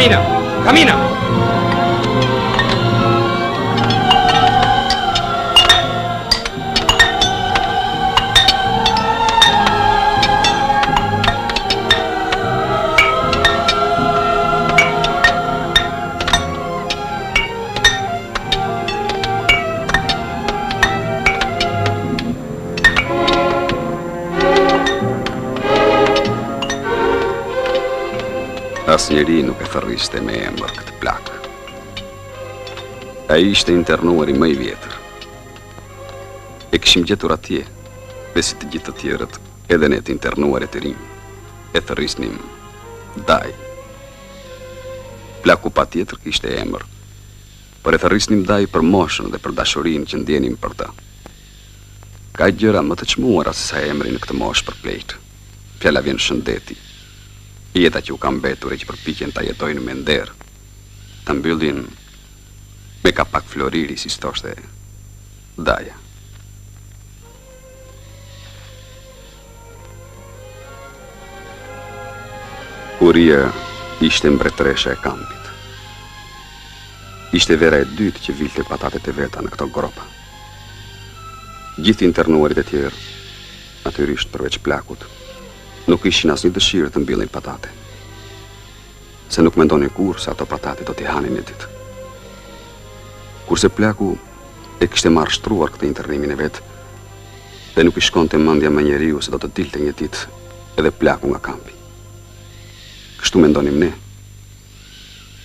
Camina! Camina! Asnjëri nuk e thërriste me emër këtë plak. Ai ishte internuar I më I vjetër. E kishim gjetur atje, dhe si të gjithë të tjerët, edhe ne të internuarit e rinj, e thërrisnim Daj. Plaku patjetër kishte emër, por e thërrisnim Daj për moshën dhe për dashurinë që ndjenim për ta. Ka gjëra më të çmuara se sa emri në këtë moshë për plejtë. Fjala vjen shëndeti. Jeta që u kam mbetur e që përpiqen ta jetojnë me nder, ta mbyllin me kapak floriri, si thoshte Daja. Uria ishte mbretëresha e kampit. Ishte vera e dytë që vilte patatet e veta në këto gropa. Gjithë internuarit e tjerë, natyrisht përveç plakut, nuk ishin asnjë dëshirë të mbillin patate, se nuk mendonin kur se ato patate do t'i hanin e ditë. Kurse plaku e kishte marrë shtruar këtë internimin e vetë, dhe nuk I shkonte mendja me njeriu se do të dilte një ditë edhe plaku nga kampi. Kështu mendonim ne,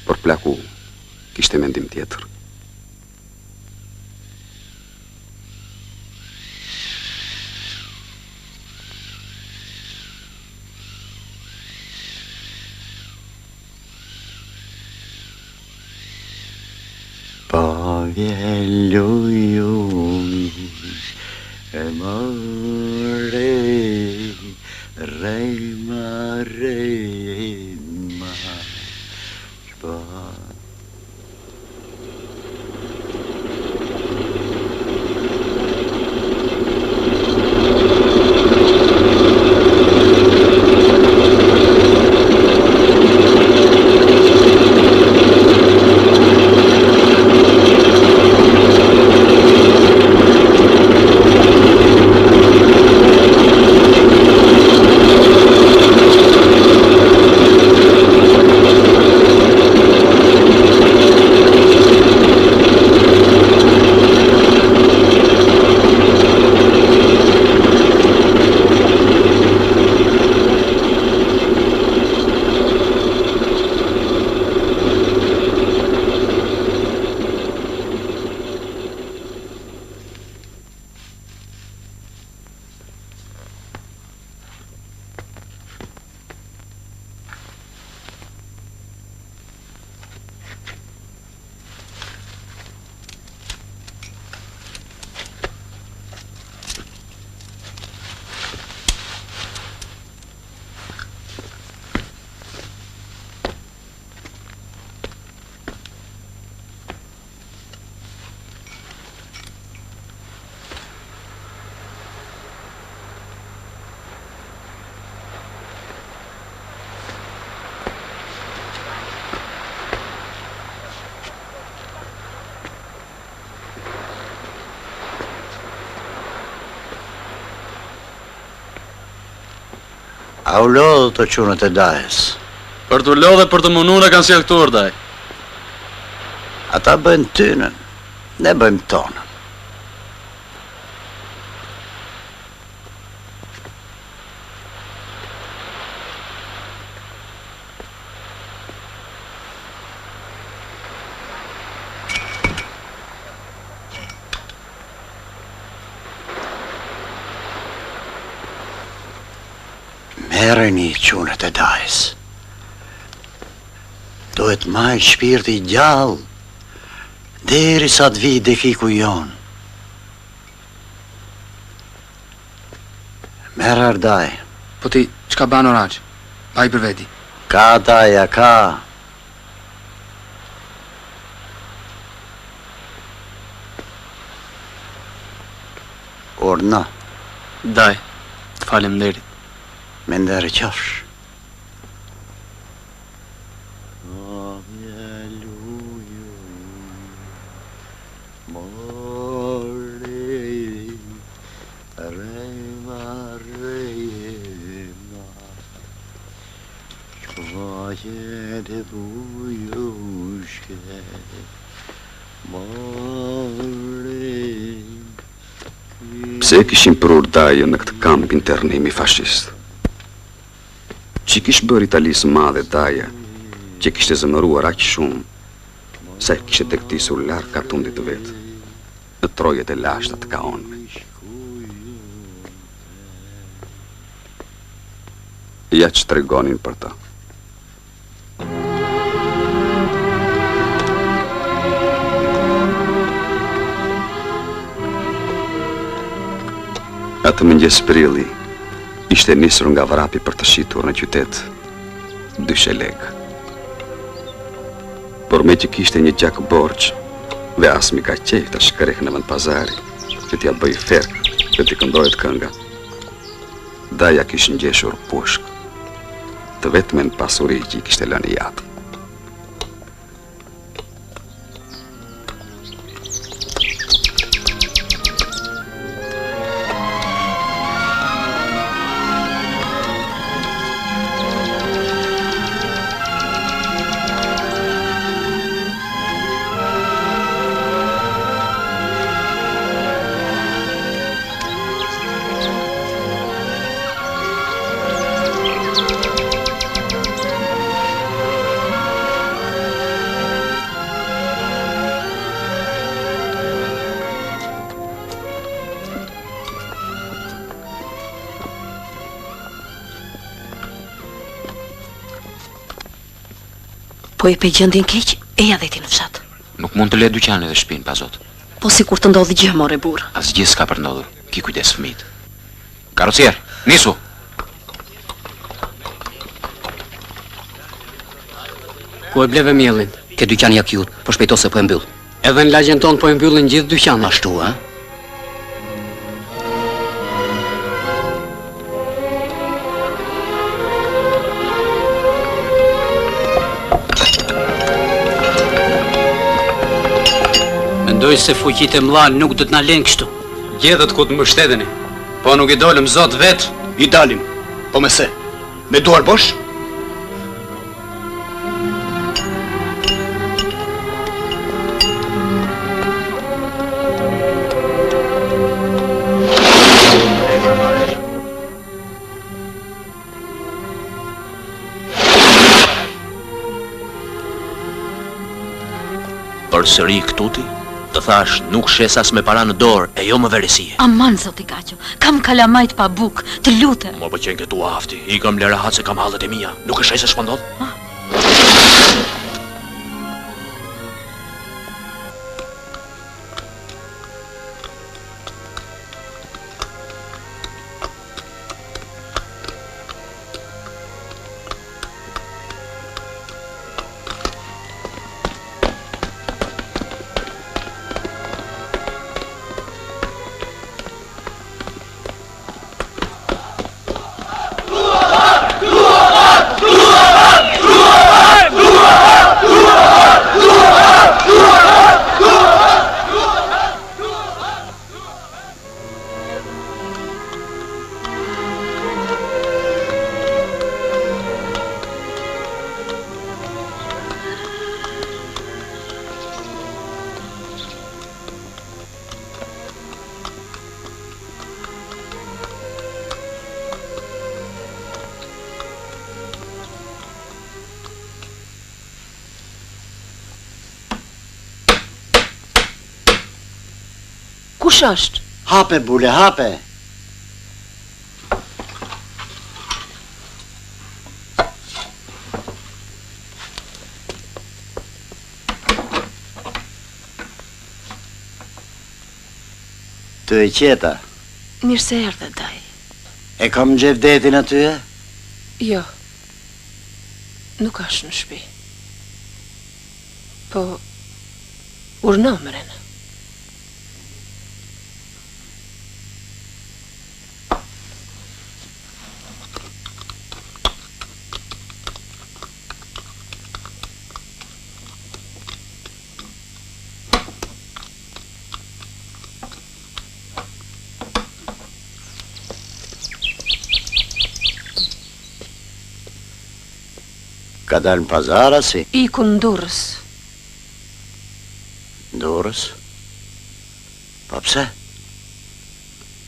por plaku kishte mendim tjetër. Vjellu jumish e mëre, rejma, shpa. A u lodhë të qunët e Dajës? Për të lodhë dhe për të munur e kanë sjellë këtu Daj. Ata bëjnë tynën, ne bëjmë tonën. Merreni qunët e Dajës. Duhet majtë shpirti gjallë, deri sa të vi defiku jonë. Merë Ardaj. Po ti, çka ban Oraq? Pa I për veti. Ka Daja, ka. Orna. Daj, të faleminderit. Me ndërë qosh. Gjede bujushke Pse kishin prur Daje në këtë kamp internimi fashist? Që kish bërë Italisë madhe Daja, që kishte zëmëruar aq shumë, sa kishte tektisur larg ka tundit të vetë, në trojet e lashta të kaonëve. Ja që tregonin për ta. Atë mëngjes prilli ishte nisur nga vrapi për të shitur në qytet 2 shelek. Por me që kishte një gjak borç dhe as mi ka qejf të shkrek në vend pazari që t'ja bëj ferk dhe t'i këndojët kënga, Daja kishë ngjeshur pushk, të vetmen pasuri që i kishte lënë jatë. Po i pe gjendin keq, eja dhe ti në fshat. Nuk mund të le dyqanin dhe shtëpinë, pa zot. Po si kur të ndodhi gjë, more burr. Asgjë s'ka për ndodhur. Ki kujdes fëmijët. Karrocier, nisu! Ku e bleve mjellin? Ke dyqan jakjut, po shpejto se po e mbyll. Edhe në lagjen tonë po e mbyllin gjithë dyqanë. Ashtu, a? Mendoj se fuqit e mlla nuk do t'na lënë kështu. Gjedhët ku të mbështeteni. Po nuk i dolëm zot vet. I dalim, po me se? Me duar bosh? Për sëri këtuti, të thash nuk shes as me para në dorë e jo më veresie. Aman, zoti Kaqo, kam kalamajt pa buk, të lutem. Mo pëlqen këtu afti, i kam lera hatë se kam hallet e mia. Nuk e shej se shpëndodh? Kush është? Hape, bule, hape. Të e qeta. Mirë se erdhe, Daj. E kam gjef detin aty e? Jo, nuk është në shtëpi. Po, urno më rena. Ka dalë në pazara si? Iku në Durrës. Durrës? Po pse?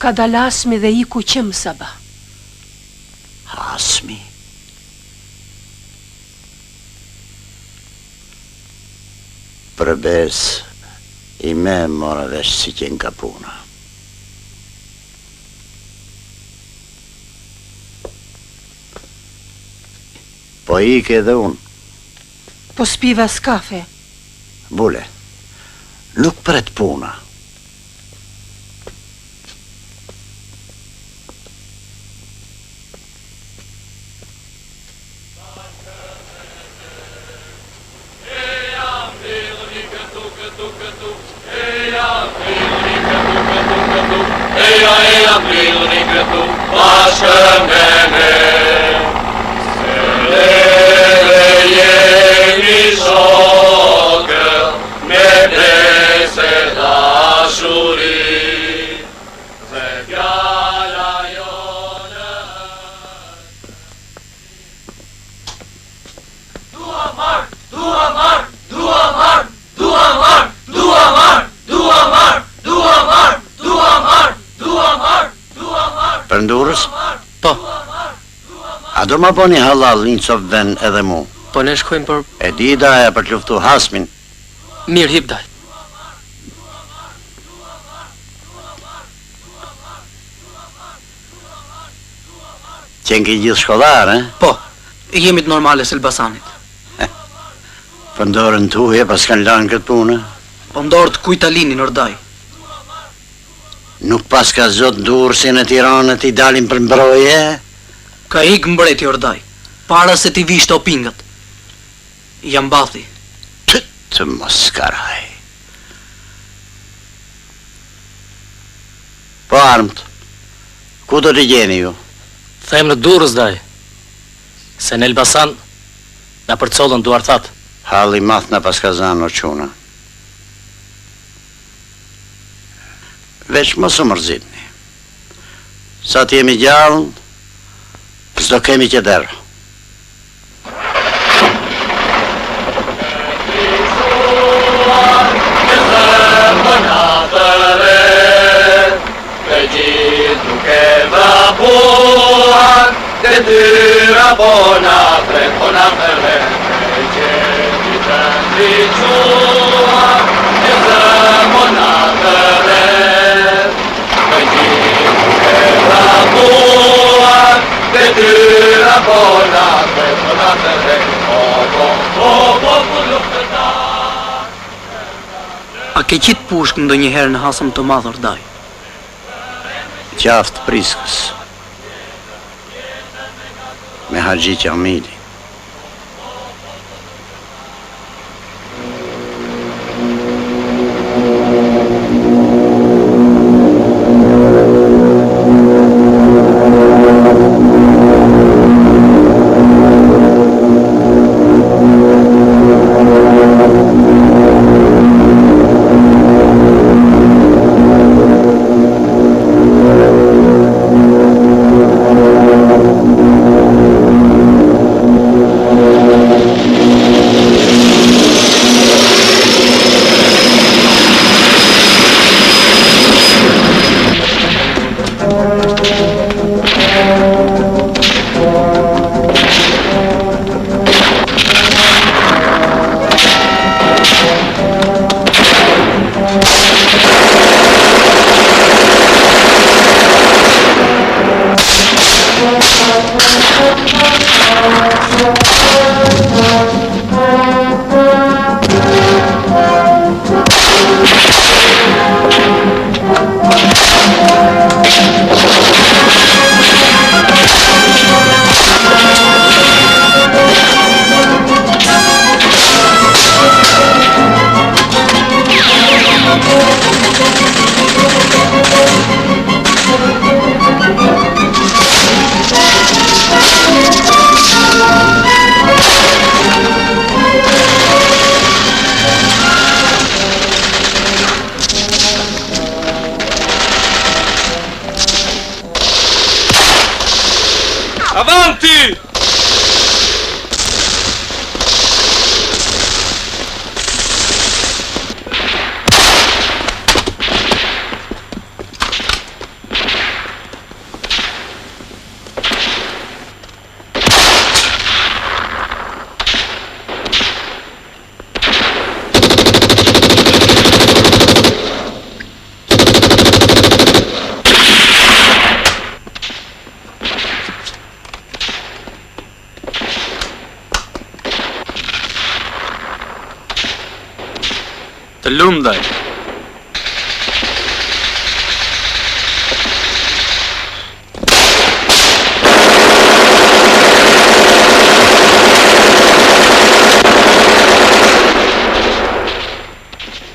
Ka dalë Asmi dhe iku qëm sabah. Asmi? Për bes, i me mora vesh si qenë ka puna. Po ike edhe unë. Po spiva s'kafe. Bule, nuk pret puna. Për Durrës? Po. A do ma boni halal një cop ven edhe mu? Po ne shkojmë për... E di daja për të luftu Hasmin. Mirë, hip daj. Qenë ki gjithë shkollar, Po, jemi të normale se Elbasanit. Për ndorën tuje, pas kanë lanë këtë punë. Po ndorë të Kujtalinin ordaj. Nuk pas ka zot Durrësin e Tiranët i dalin për mbroje? Ka ik mbreti ordaj, para se t'i visht o pingat. Jam bathi. Të mos karaj. Po armët, ku do t'i gjeni ju? Them në Durrës daj, se në Elbasan na përcollën duartat. Halli math na pas ka zanë o quna. Veç mos u mërzitni. Sa t'jemi gjallë, s'do kemi që derë. A ke qitë pushk ndo njëherë në hasëm të madhë ordaj? Qaftë Priskës. Me Haxhi Qamili. Të lumë ndaj.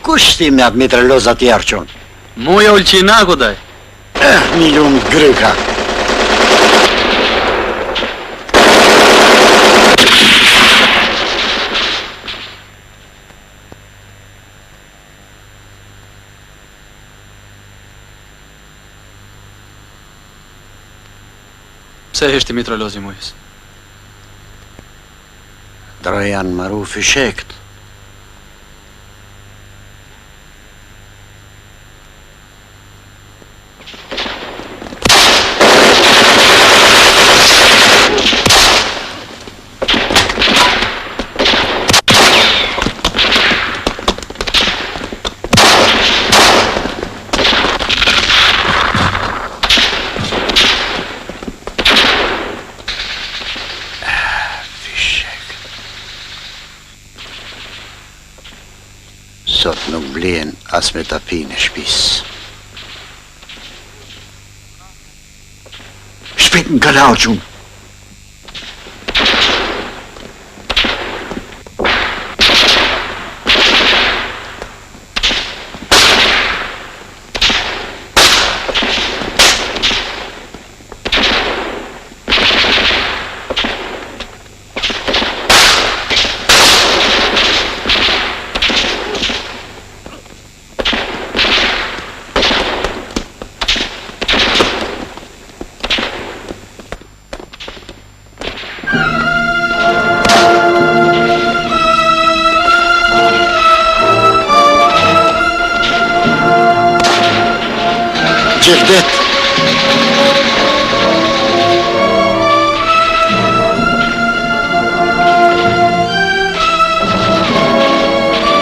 Kush ti me atë mitralozat tjerë qonë? Muja Ulqinaku daj. Një lumë gryka. Pse heshti mitralozi mujës? Dra janë maru fishekt. Sot nuk vlen as me tapi në shpis. Shpejt në galau qunë. Gjevdet.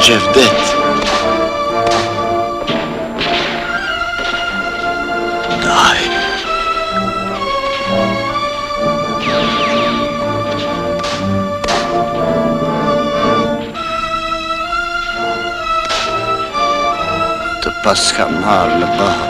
Gjevdet. Daj. Të pas ka marrë në bahë.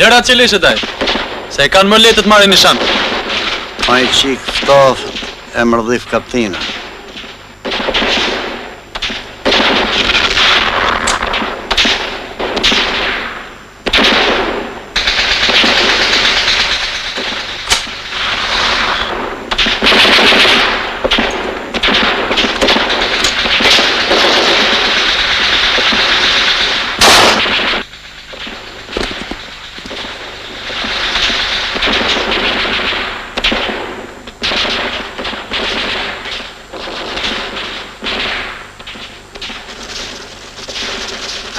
Lëra që lishe daj, se e kanë më letë të marrin nishan. A i qik ftof e mërdhif kaptina.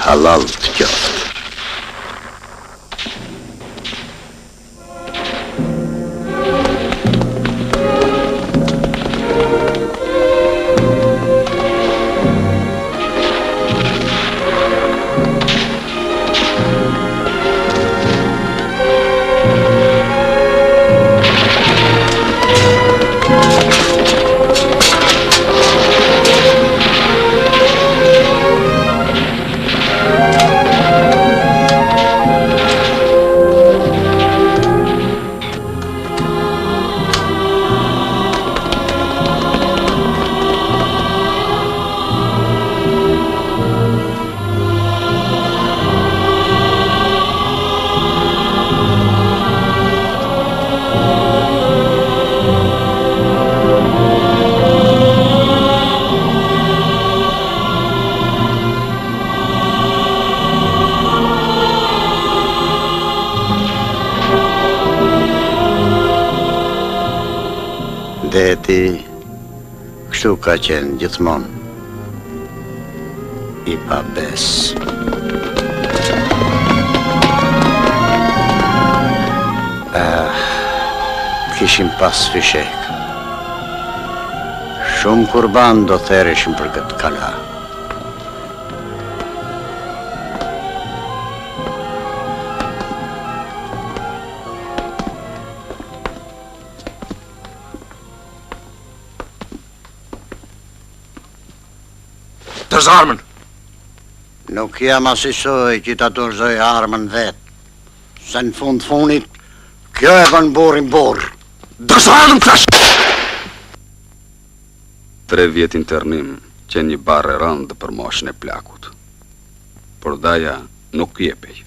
Halal të qoftë. Deti, kështu ka qenë gjithmonë. I pa bes. Kishim pas fishek. Shumë kurban do thereshim për këtë kala. Dërz armën! Nuk jam asisoj që ta dorëzoj armën vetë. Se në funit, kjo e bën borin borë. Dërz armën, flash! 3 vjet internim që një barë rëndë për moshën e plakut. Por daja nuk jepej.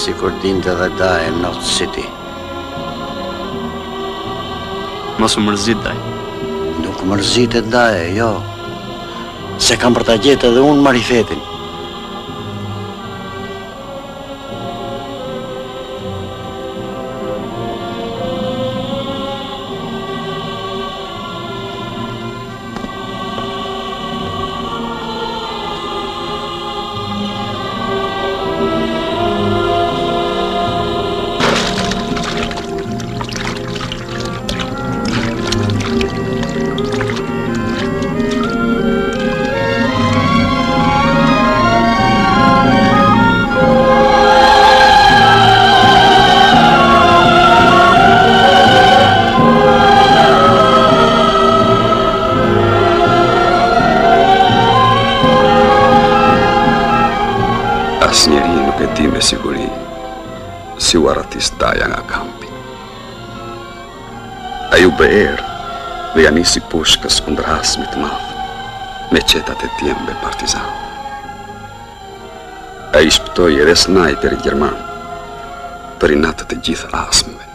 Si kur dinte dhe daje në North City. Mos më mërzit, daj. Nuk mërzit e daje, jo. Se kam për ta gjetë edhe unë marifetin. As njeri nuk e di me siguri si u aratis daja nga kampi. A ju beer dhe ja nisi pushkës kundër hasmit madh me qetat e tjembe partizan. A i shpëtoj edhe snajperi gjerman për inatët e gjithë asmëve.